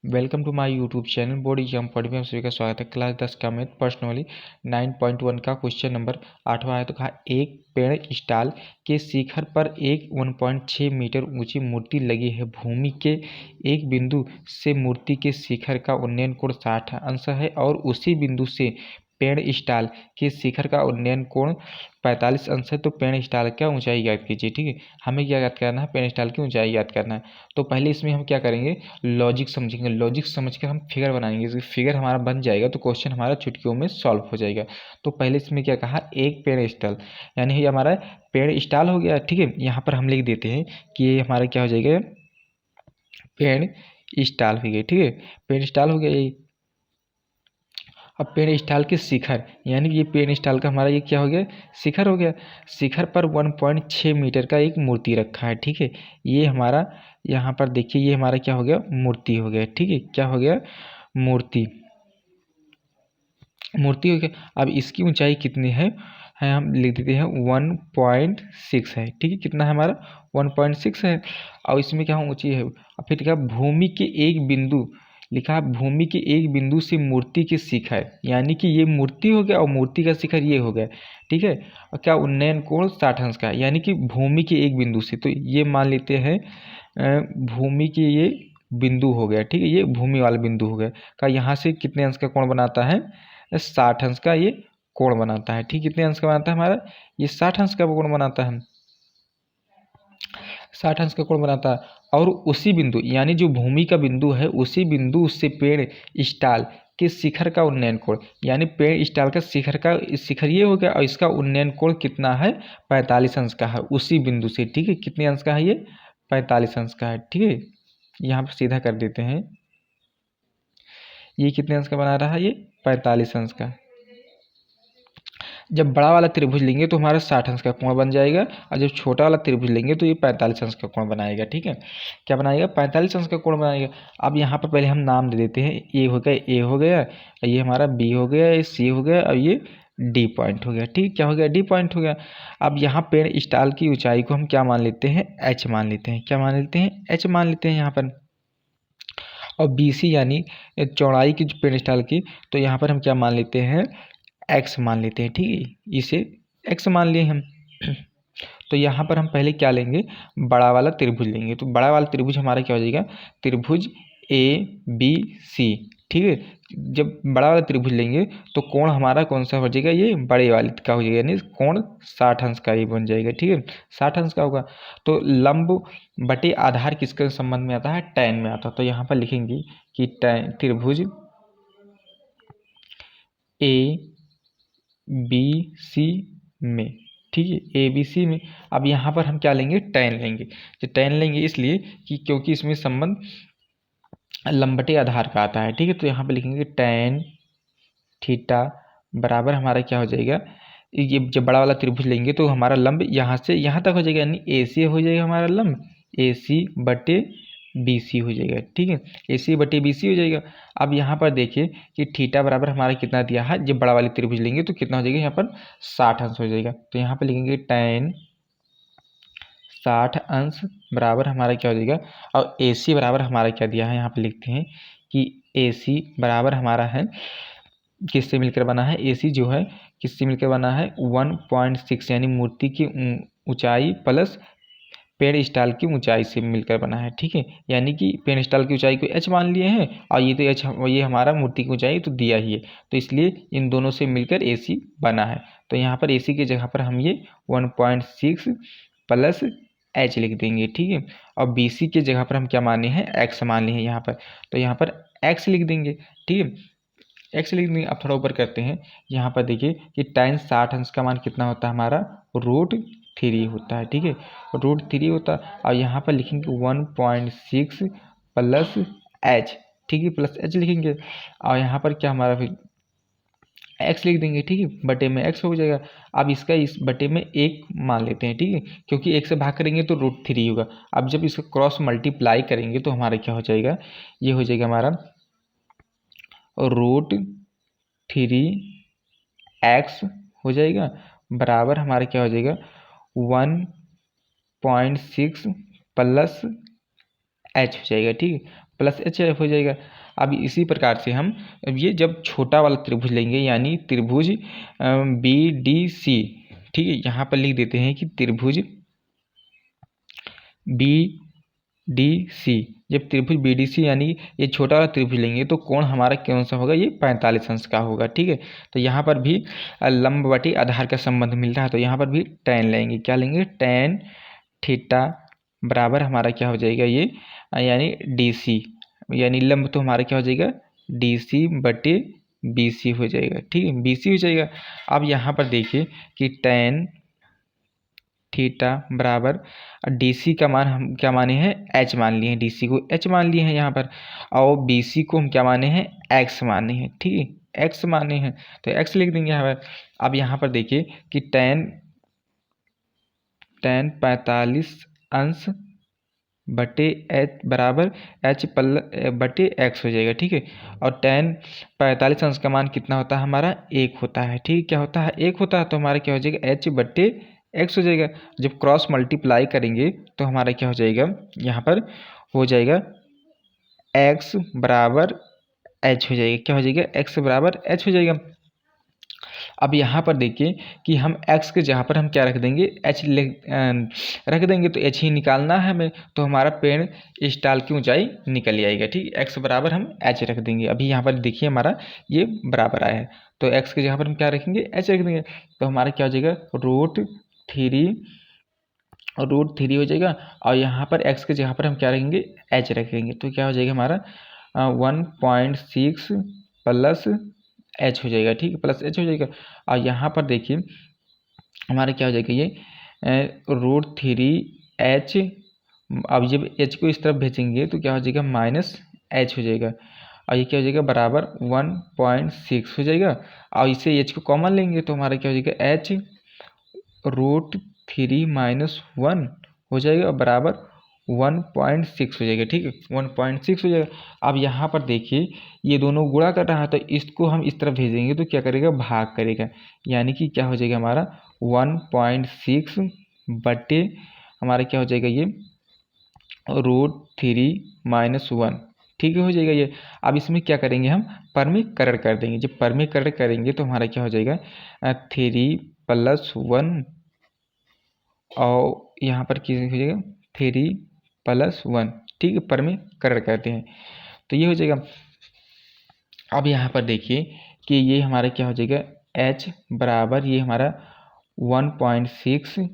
Welcome to my YouTube channel board exam 40 में आप सभी का स्वागत है। क्लास 10 का मैथ पर्सनली 9.1 का क्वेश्चन नंबर 8वां है। तो कहा एक पेड़ स्टाल के शिखर पर एक 1.6 मीटर ऊंची मूर्ति लगी है। भूमि के एक बिंदु से मूर्ति के शिखर का उन्नयन कोण 60 अंश है और उसी बिंदु से पेड़ स्टाल के शिखर का उन्नयन कोण 45 अंश है। तो पेड़ स्टाल का ऊंचाई ज्ञात कीजिए। ठीक है, हमें क्या ज्ञात करना है? पेड़ स्टाल की ऊंचाई ज्ञात करना है। तो पहले इसमें हम क्या करेंगे? लॉजिक समझेंगे। लॉजिक समझकर हम फिगर बनाएंगे। फिगर हमारा बन जाएगा तो क्वेश्चन हमारा चुटकियों में सॉल्व हो जाएगा। तो पहले इसमें क्या कहा? एक पेड़ स्टाल, यानी ये हमारा पेड़ स्टाल हो गया। ठीक है, यहाँ पर हम लिख देते हैं कि ये हमारा क्या हो जाएगा? पेड़ स्टाल हो गया। ठीक है, पेड़ स्टाल हो गया ये। अब पेड़ स्टाल के शिखर, यानी ये पेड़ स्टाल का हमारा ये क्या हो गया? शिखर हो गया। शिखर पर 1.6 मीटर का एक मूर्ति रखा है। ठीक है, ये हमारा यहाँ पर देखिए, ये हमारा क्या हो गया? मूर्ति हो गया। ठीक है, क्या हो गया? मूर्ति। मूर्ति हो गया। अब इसकी ऊंचाई कितनी है हम लिख देते हैं 1.6 है। ठीक है, कितना है हमारा? 1.6 है। और इसमें क्या ऊंची है? अब फिर लिखा भूमि के एक बिंदु, लिखा भूमि के एक बिंदु से मूर्ति के शिखर, यानी कि ये मूर्ति हो गया और मूर्ति का शिखर ये हो गया। ठीक है, और क्या उन्नयन कोण 60 अंश का है, यानी कि भूमि के एक बिंदु से, तो ये मान लेते हैं भूमि के ये बिंदु हो गया। ठीक है, ये भूमि वाला बिंदु हो गया का यहाँ से कितने अंश का कोण बनाता है? 60 अंश का ये कोण बनाता है। ठीक, कितने अंश का बनाता है हमारा? ये 60 अंश का कोण बनाता है। 60 अंश का कोण बनाता है। और उसी बिंदु, यानी जो भूमि का बिंदु है, उसी बिंदु से पेड़ स्टाल के शिखर का उन्नयन कोण, यानी पेड़ स्टाल का शिखर ये हो गया और इसका उन्नयन कोण कितना है? 45 अंश का है उसी बिंदु से। ठीक है, कितने अंश का है ये? 45 अंश का है। ठीक है, यहाँ पर सीधा कर देते हैं। ये कितने अंश का बना रहा है? ये 45 अंश का। जब बड़ा वाला त्रिभुज लेंगे तो हमारा 60 अंश का कोण बन जाएगा, और जब छोटा वाला त्रिभुज लेंगे तो ये 45 अंश का कोण बनाएगा। ठीक है, क्या बनाएगा? 45 अंश का कोण बनाएगा। अब यहाँ पर पहले हम नाम दे देते हैं। ए हो गया, ए हो गया, ये हमारा बी हो गया, ये सी हो गया, और ये डी पॉइंट हो गया। ठीक, क्या हो गया? डी पॉइंट हो गया। अब यहाँ पेड़ स्टाल की ऊंचाई को हम क्या मान लेते हैं? एच मान लेते हैं। क्या मान लेते हैं? एच मान लेते हैं यहाँ पर। और बी सी यानी चौड़ाई की पेड़ स्टाल की, तो यहाँ पर हम क्या मान लेते हैं? एक्स मान लेते हैं। ठीक है, इसे एक्स मान लिए हम। तो यहाँ पर हम पहले क्या लेंगे? बड़ा वाला त्रिभुज लेंगे। तो बड़ा वाला त्रिभुज हमारा क्या हो जाएगा? त्रिभुज ए बी सी। ठीक है, जब बड़ा वाला त्रिभुज लेंगे तो कोण हमारा कौन सा हो जाएगा? ये बड़े वाले का हो जाएगा, यानी कोण 60 अंश का ये बन जाएगा। ठीक है, 60 अंश का होगा। तो लंब बटे आधार किसके संबंध में आता है? टैन में आता है। तो यहाँ पर लिखेंगे कि टैन त्रिभुज ए बी सी में। ठीक है, ए बी सी में। अब यहाँ पर हम क्या लेंगे? टैन लेंगे। तो टैन लेंगे इसलिए कि क्योंकि इसमें संबंध लंबटे आधार का आता है। ठीक है, तो यहाँ पे लिखेंगे टैन थीटा बराबर हमारा क्या हो जाएगा? ये जब बड़ा वाला त्रिभुज लेंगे तो हमारा लंब यहाँ से यहाँ तक हो जाएगा, यानी ए सी हो जाएगा हमारा लंब, ए सी बटे बी सी हो जाएगा। ठीक है, ए सी बटे बी सी हो जाएगा। अब यहाँ पर देखिए कि थीटा बराबर हमारा कितना दिया है? जब बड़ा वाली त्रिभुज लेंगे तो कितना हो जाएगा? यहाँ पर 60 अंश हो जाएगा। तो यहाँ पर लिखेंगे टैन 60 अंश बराबर हमारा क्या हो जाएगा? और ए सी बराबर हमारा क्या दिया है? यहाँ पे लिखते हैं कि ए सी बराबर हमारा है, किससे मिलकर बना है? ए सी जो है किससे मिलकर बना है? 1.6, यानी मूर्ति की ऊंचाई प्लस पेड़ स्टाल की ऊंचाई से मिलकर बना है। ठीक है, यानी कि पेड़ स्टाल की ऊंचाई को एच मान लिए हैं और ये तो एच, ये हमारा मूर्ति की ऊंचाई तो दिया ही है, तो इसलिए इन दोनों से मिलकर ए सी बना है। तो यहाँ पर ए सी की जगह पर हम ये 1.6 प्लस एच लिख देंगे। ठीक है, और बी सी की जगह पर हम क्या माने हैं? एक्स मान लिए हैं यहाँ पर, तो यहाँ पर एक्स लिख देंगे। ठीक है, एक्स लिख देंगे। अब थोड़ा ऊपर करते हैं। यहाँ पर देखिए कि tan 60 अंश का मान कितना होता है हमारा? √3 होता है। ठीक है, √3 होता है। और यहाँ पर लिखेंगे 1.6 प्लस एच। ठीक है, प्लस एच लिखेंगे। और यहाँ पर क्या हमारा फिर एक्स लिख देंगे। ठीक है, बटे में एक्स हो जाएगा। अब इसका इस बटे में एक मान लेते हैं। ठीक है, क्योंकि एक से भाग करेंगे तो √3 होगा। अब जब इसका क्रॉस मल्टीप्लाई करेंगे तो हमारा क्या हो जाएगा? ये हो जाएगा हमारा √3x हो जाएगा बराबर हमारा क्या हो जाएगा? 1.6 प्लस एच हो जाएगा, ठीक है, प्लस एच हो जाएगा। अब इसी प्रकार से हम अब ये जब छोटा वाला त्रिभुज लेंगे यानी त्रिभुज बी डी सी, ठीक है, यहाँ पर लिख देते हैं कि त्रिभुज बी डी सी, जब त्रिभुज बी डी सी यानी ये छोटा वाला त्रिभुज लेंगे तो कोण हमारा कौन सा होगा, ये 45 अंश का होगा, ठीक है। तो यहाँ पर भी लंब बटे आधार का संबंध मिल रहा है, तो यहाँ पर भी tan लेंगे, क्या लेंगे, tan थीटा बराबर हमारा क्या हो जाएगा, ये यानी डी सी, यानी लंब तो हमारा क्या हो जाएगा, डी सी बटे बी सी हो जाएगा, ठीक है, बी सी हो जाएगा। अब यहाँ पर देखिए कि tan थीटा बराबर डी सी का मान हम क्या माने हैं, एच मान लिए हैं, डी सी को एच मान लिए हैं यहाँ पर, और बी सी को हम क्या माने हैं, एक्स माने हैं, ठीक है, एक्स माने हैं, तो एक्स लिख देंगे यहाँ पर। अब यहाँ पर देखिए कि tan 45 अंश बटे एच बराबर एच बटे एक्स हो जाएगा, ठीक है, और tan 45 अंश का मान कितना होता है हमारा, एक होता है, ठीक है, क्या होता है, एक होता है, तो हमारा क्या हो जाएगा, एच बटे एक्स हो जाएगा। जब क्रॉस मल्टीप्लाई करेंगे तो हमारा क्या हो जाएगा, यहाँ पर हो जाएगा एक्स बराबर एच हो जाएगा, क्या हो जाएगा, एक्स बराबर एच हो जाएगा। अब यहाँ पर देखिए कि हम x के जगह पर हम क्या रख देंगे, रख देंगे, तो h ही निकालना है हमें, तो हमारा पेड़ इस टाल की ऊंचाई निकल जाएगा, ठीक, x बराबर हम h रख देंगे। अभी यहाँ पर देखिए हमारा ये बराबर आया है, तो x के जगह पर हम क्या रखेंगे, h रख देंगे, तो हमारा क्या हो जाएगा, √3 हो जाएगा, और यहाँ पर x के जगह पर हम क्या रखेंगे, h रखेंगे, तो क्या हो जाएगा हमारा 1.6 प्लस एच हो जाएगा, ठीक है, प्लस एच हो जाएगा। और यहाँ पर देखिए हमारा क्या हो जाएगा, ये √3h, अब जब h को इस तरफ भेजेंगे तो क्या हो जाएगा, माइनस एच हो जाएगा, और ये क्या हो जाएगा, बराबर 1.6 हो जाएगा, और इसे h को कॉमन लेंगे तो हमारा क्या हो जाएगा, h √3 माइनस 1 हो जाएगा, और बराबर 1.6 हो जाएगा, ठीक है, 1.6 हो जाएगा। अब यहाँ पर देखिए ये दोनों गुणा कर रहा है, तो इसको हम इस तरफ भेजेंगे तो क्या करेगा, भाग करेगा, यानी कि क्या हो जाएगा हमारा 1.6 बटे हमारा क्या हो जाएगा, ये √3 माइनस 1, ठीक है, हो जाएगा ये। अब इसमें क्या करेंगे, हम परमीकरण कर देंगे, जब परमीकरण करेंगे तो हमारा क्या हो जाएगा, 3 + 1, और यहाँ पर क्या हो जाएगा, 3 + 1, ठीक है, परमीकरण करते हैं तो ये हो जाएगा। अब यहाँ पर देखिए कि ये हमारा क्या हो जाएगा, h बराबर ये हमारा 1.6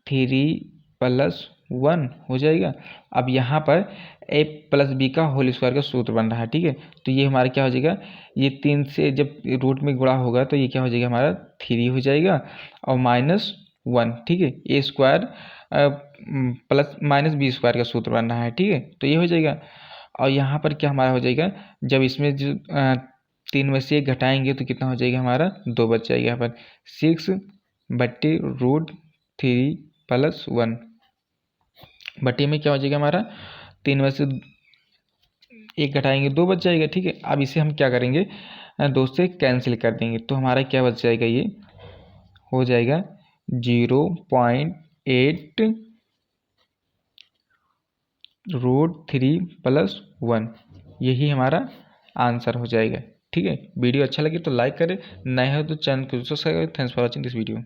3 + 1 हो जाएगा। अब यहाँ पर a + b का होल स्क्वायर का सूत्र बन रहा है, ठीक है, तो ये हमारा क्या हो जाएगा, ये 3 से जब रूट में गुणा होगा तो ये क्या हो जाएगा, हमारा 3 हो जाएगा, और -1, ठीक है, a square plus -b square का सूत्र बन रहा है, ठीक है, तो ये हो जाएगा। और यहाँ पर क्या हमारा हो जाएगा, जब इसमें जो 3 में से 1 घटाएंगे तो कितना हो जाएगा, हमारा 2 बच जाएगा, यहाँ पर 6 बटे √3 + 1 बटे में क्या हो जाएगा, हमारा 3 में से 1 घटाएंगे 2 बच जाएगा, ठीक है। अब इसे हम क्या करेंगे, 2 से कैंसिल कर देंगे, तो हमारा क्या बच जाएगा, ये हो जाएगा 0.8 √3 + 1, यही हमारा आंसर हो जाएगा, ठीक है। वीडियो अच्छा लगे तो लाइक करें, नए हो तो चैनल को सब्सक्राइब करें। Thanks for watching this video.